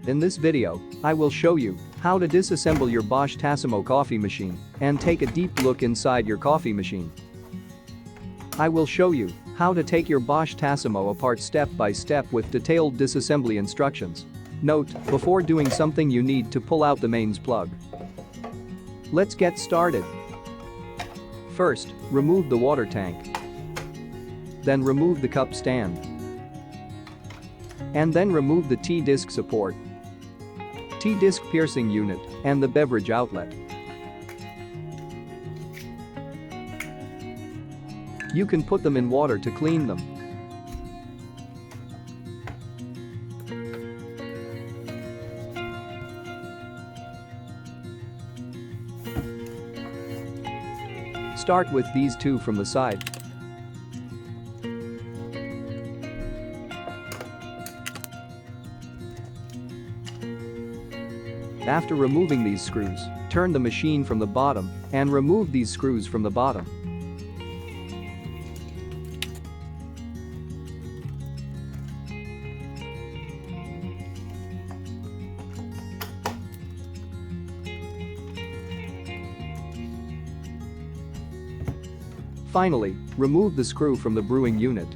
In this video, I will show you how to disassemble your Bosch Tassimo coffee machine and take a deep look inside your coffee machine. I will show you how to take your Bosch Tassimo apart step by step with detailed disassembly instructions. Note, before doing something you need to pull out the mains plug. Let's get started. First, remove the water tank. Then remove the cup stand. And then remove the T-disc support, T-disc piercing unit, and the beverage outlet. You can put them in water to clean them. Start with these two from the side. After removing these screws, turn the machine from the bottom and remove these screws from the bottom. Finally, remove the screw from the brewing unit.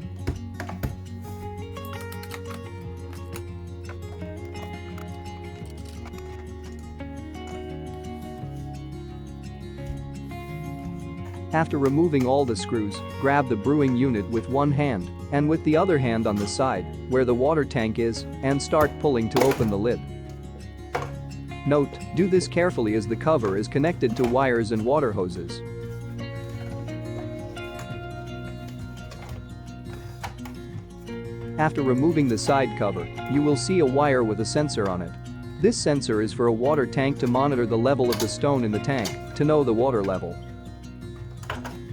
After removing all the screws, grab the brewing unit with one hand and with the other hand on the side where the water tank is and start pulling to open the lid. Note, do this carefully as the cover is connected to wires and water hoses. After removing the side cover, you will see a wire with a sensor on it. This sensor is for a water tank to monitor the level of the stone in the tank to know the water level.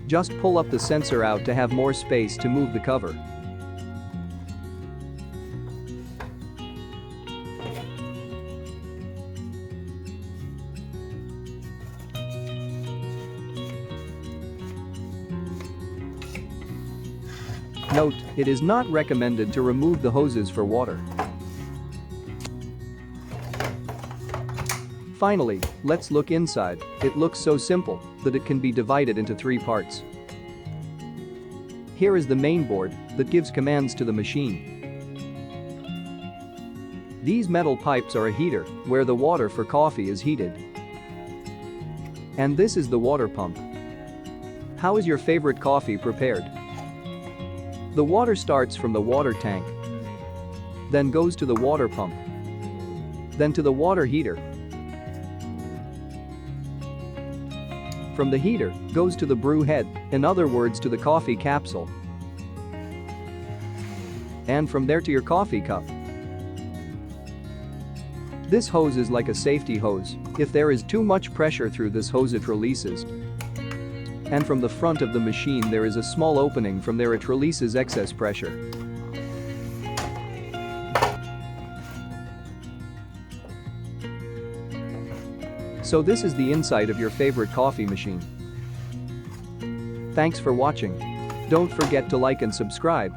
Just pull up the sensor out to have more space to move the cover. Note, it is not recommended to remove the hoses for water. Finally, let's look inside. It looks so simple that it can be divided into 3 parts. Here is the main board that gives commands to the machine. These metal pipes are a heater where the water for coffee is heated. And this is the water pump. How is your favorite coffee prepared? The water starts from the water tank, then goes to the water pump, then to the water heater. From the heater, goes to the brew head, in other words to the coffee capsule. And from there to your coffee cup. This hose is like a safety hose. If there is too much pressure through this hose it releases. And from the front of the machine there is a small opening, from there it releases excess pressure. So this is the inside of your favorite coffee machine. Thanks for watching. Don't forget to like and subscribe.